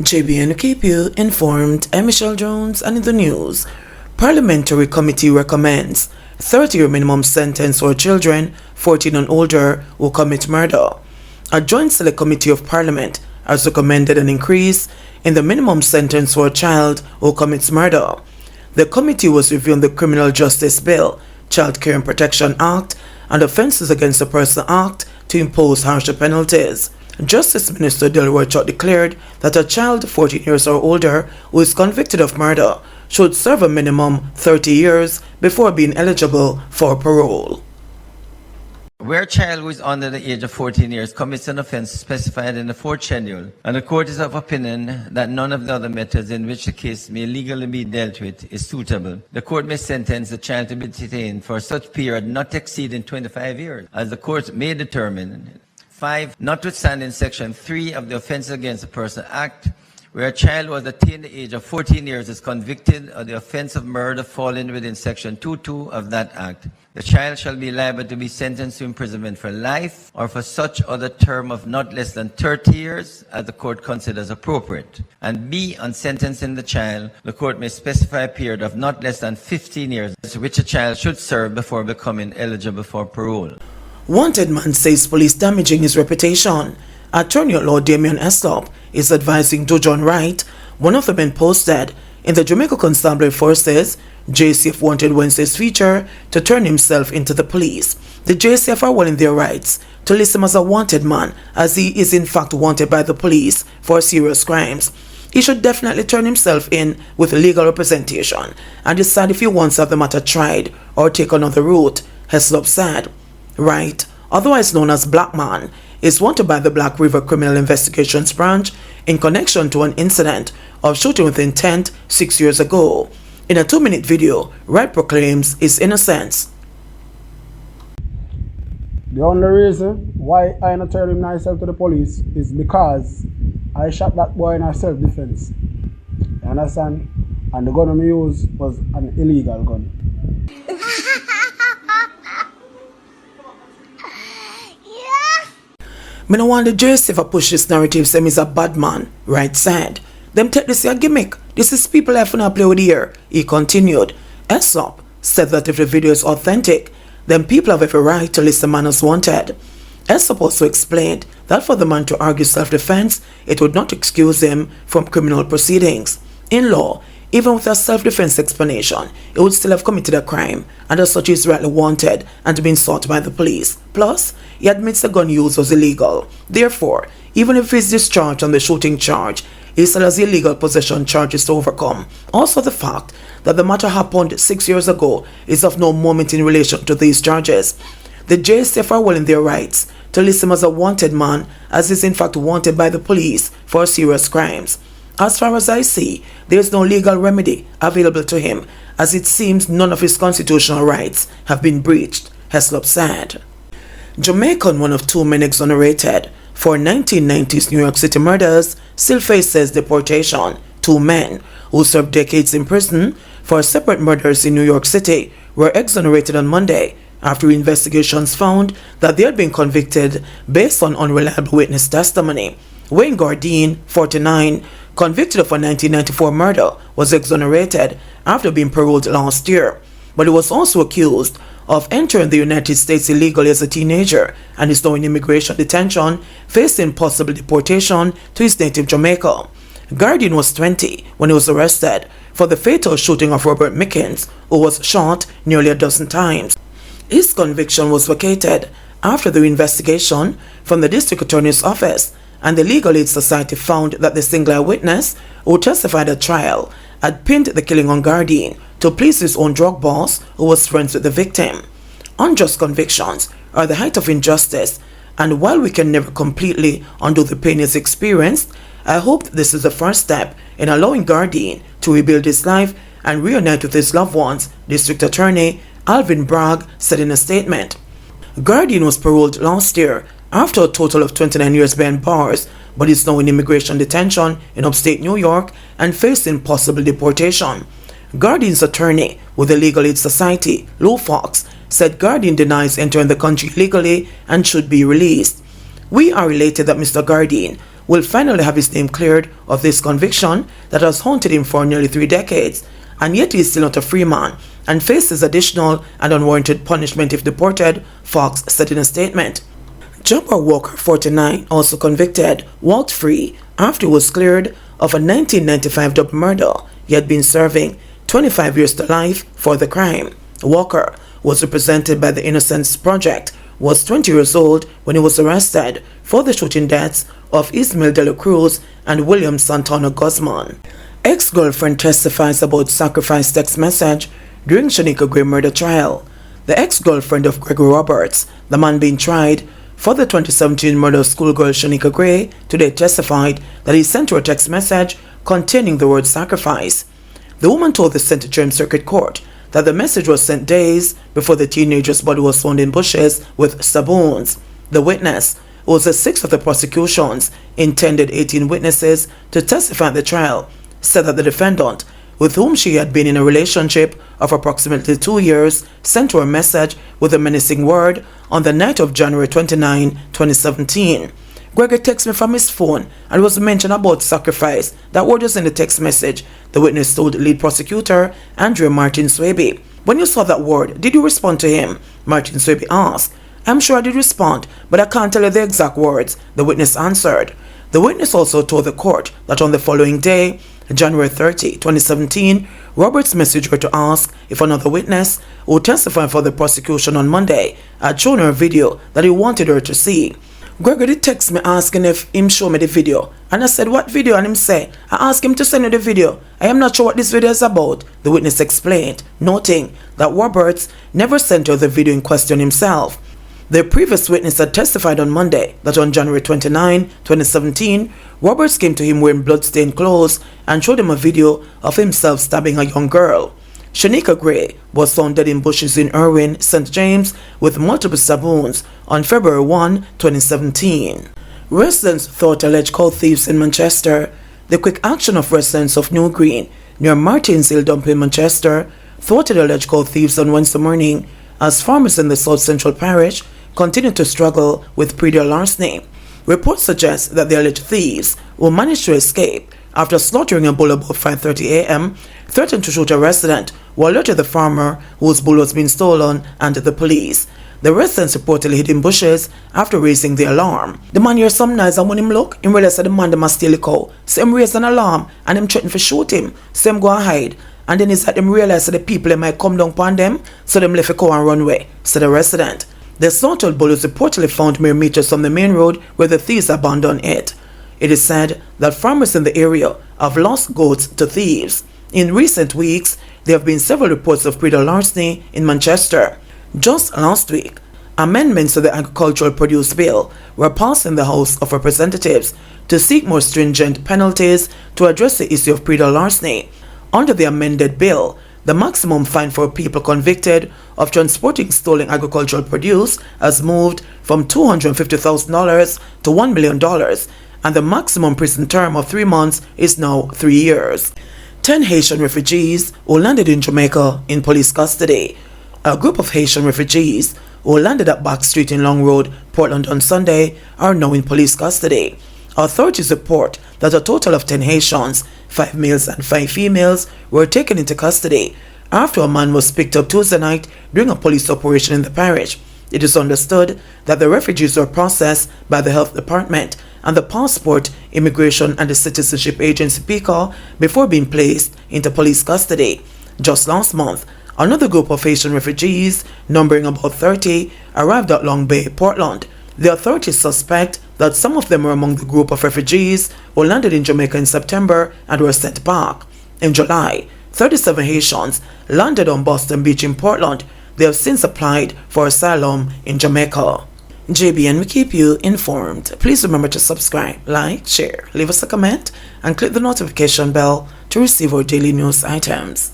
JBNN keep you informed. I'm Michelle Jones, and in the news, Parliamentary Committee recommends 30-year minimum sentence for children 14 and older who commit murder. A joint select committee of Parliament has recommended an increase in the minimum sentence for a child who commits murder. The committee was reviewing the Criminal Justice Bill, Child Care and Protection Act, and Offences Against the Person Act to impose harsher penalties. Justice Minister Delroy Chuck declared that a child 14 years or older who is convicted of murder should serve a minimum 30 years before being eligible for parole. Where a child who is under the age of 14 years commits an offense specified in the 4th schedule, and the court is of opinion that none of the other methods in which the case may legally be dealt with is suitable, the court may sentence the child to be detained for such period not exceeding 25 years, as the court may determine. 5. Notwithstanding Section 3 of the Offences Against the Person Act, where a child who has attained the age of 14 years is convicted of the offense of murder falling within Section 2.2 of that Act, the child shall be liable to be sentenced to imprisonment for life or for such other term of not less than 30 years as the court considers appropriate. And B. On sentencing the child, the court may specify a period of not less than 15 years which a child should serve before becoming eligible for parole. Wanted man says police damaging his reputation. Attorney at Law Damian Eslop is advising Jojon Wright, one of the men posted in the Jamaica Constabulary Forces JCF Wanted Wednesday's feature, to turn himself into the police. The JCF are well in their rights to list him as a wanted man, as he is in fact wanted by the police for serious crimes. He should definitely turn himself in with legal representation and decide if he wants to have the matter tried or take another route, Heslop said. Wright, otherwise known as Black Man, is wanted by the Black River Criminal Investigations Branch in connection to an incident of shooting with intent 6 years ago. In a 2-minute video, Wright proclaims his innocence. The only reason why I not turn myself to the police is because I shot that boy in self-defense. You understand? And the gun I used was an illegal gun. Me no want the JCF push this narrative say he's a bad man, Wright said. Them take this a gimmick. This is people I finna play with here, he continued. Eslop said that if the video is authentic, then people have every right to list the man as wanted. Eslop also explained that for the man to argue self-defense, it would not excuse him from criminal proceedings. In law, even with a self-defense explanation, he would still have committed a crime, and as such he is rightly wanted and being sought by the police. Plus, he admits the gun use was illegal. Therefore, even if he is discharged on the shooting charge, he still has illegal possession charges to overcome. Also, the fact that the matter happened 6 years ago is of no moment in relation to these charges. The JCF are well in their rights to list him as a wanted man, as he is in fact wanted by the police for serious crimes. As far as I see, there is no legal remedy available to him, as it seems none of his constitutional rights have been breached, Heslop said. Jamaican, one of 2 men exonerated for 1990s New York City murders, still faces deportation. 2 men who served decades in prison for separate murders in New York City were exonerated on Monday after investigations found that they had been convicted based on unreliable witness testimony. Wayne Gardine, 49, convicted of a 1994 murder, was exonerated after being paroled last year, but he was also accused of entering the United States illegally as a teenager and is now in immigration detention, facing possible deportation to his native Jamaica. Gardine was 20 when he was arrested for the fatal shooting of Robert Mickens, who was shot nearly a dozen times. His conviction was vacated after the investigation from the District Attorney's Office, and the Legal Aid Society found that the single eyewitness who testified at trial had pinned the killing on Gardine to please his own drug boss, who was friends with the victim. Unjust convictions are the height of injustice, and while we can never completely undo the pain he's experienced, I hope this is the first step in allowing Gardine to rebuild his life and reunite with his loved ones, District Attorney Alvin Bragg said in a statement. Gardine was paroled last year after a total of 29 years behind bars, but is now in immigration detention in upstate New York and facing possible deportation. Gardine's attorney with the Legal Aid Society, Lou Fox, said Gardine denies entering the country illegally and should be released. We are related that Mr. Gardine will finally have his name cleared of this conviction that has haunted him for nearly 3 decades, and yet he is still not a free man and faces additional and unwarranted punishment if deported, Fox said in a statement. Jumper Walker, 49, also convicted, walked free after he was cleared of a 1995 double murder. He had been serving 25 years to life for the crime. Walker was represented by the Innocence Project, was 20 years old when he was arrested for the shooting deaths of Ismael de la Cruz and William Santana Guzman. Ex-girlfriend testifies about sacrifice text message during Shanika Gray murder trial. The ex-girlfriend of Gregory Roberts, the man being tried for the 2017 murder of schoolgirl Shanika Gray, today testified that he sent her a text message containing the word sacrifice. The woman told the St. James Circuit Court that the message was sent days before the teenager's body was found in bushes with saboons. The witness, who was the sixth of the prosecution's intended 18 witnesses to testify at the trial, said that the defendant, with whom she had been in a relationship of approximately 2 years, sent her a message with a menacing word on the night of January 29, 2017. Gregory texted me from his phone and was mentioned about sacrifice. That word was in the text message, the witness told lead prosecutor Andrea Martin Swaby. When you saw that word, did you respond to him? Martin Swaby asked. I'm sure I did respond, but I can't tell you the exact words, the witness answered. The witness also told the court that on the following day, January 30, 2017, Roberts messaged her to ask if another witness who testified for the prosecution on Monday had shown her a video that he wanted her to see. Gregory did text me asking if him show me the video, and I said what video, and him say I asked him to send me the video. I am not sure what this video is about, the witness explained, noting that Roberts never sent her the video in question himself. The previous witness had testified on Monday that on January 29, 2017, Roberts came to him wearing blood-stained clothes and showed him a video of himself stabbing a young girl. Shanika Gray was found dead in bushes in Irwin, St. James, with multiple saboons on February 1, 2017. Residents thought alleged cold thieves in Manchester. The quick action of residents of New Green, near Martins Hill Dump in Manchester, thwarted alleged cold thieves on Wednesday morning as farmers in the South Central Parish continued to struggle with pre-deal larceny. Reports suggest that the alleged thieves will manage to escape after slaughtering a bull about 5:30 a.m., threatened to shoot a resident who alerted the farmer whose bull was being stolen and the police. The residents reportedly hid in bushes after raising the alarm. The man heard some noise and when him look, him realized that the man must steal the cow. So him raised an alarm and him threatened to shoot him. So him go and hide. And then it's that him realized that the people might come down upon them, so them left the cow and run away, said the resident. The slaughtered bull was reportedly found mere meters from the main road where the thieves abandoned it. It is said that farmers in the area have lost goats to thieves. In recent weeks, there have been several reports of pre-deal larceny in Manchester. Just last week, amendments to the Agricultural Produce Bill were passed in the House of Representatives to seek more stringent penalties to address the issue of pre-deal larceny. Under the amended bill, the maximum fine for people convicted of transporting stolen agricultural produce has moved from $250,000 to $1 million, and the maximum prison term of 3 months is now 3 years. 10 Haitian refugees who landed in Jamaica in police custody. A group of Haitian refugees who landed at Back Street in Long Road, Portland on Sunday are now in police custody. Authorities report that a total of 10 Haitians, 5 males and 5 females, were taken into custody after a man was picked up Tuesday night during a police operation in the parish. It is understood that the refugees were processed by the Health Department and the Passport, Immigration and the Citizenship Agency PICA before being placed into police custody. Just last month, another group of Haitian refugees, numbering about 30, arrived at Long Bay, Portland. The authorities suspect that some of them were among the group of refugees who landed in Jamaica in September and were sent back. In July, 37 Haitians landed on Boston Beach in Portland. They have since applied for asylum in Jamaica. JBN will keep you informed. Please remember to subscribe, like, share, leave us a comment, and click the notification bell to receive our daily news items.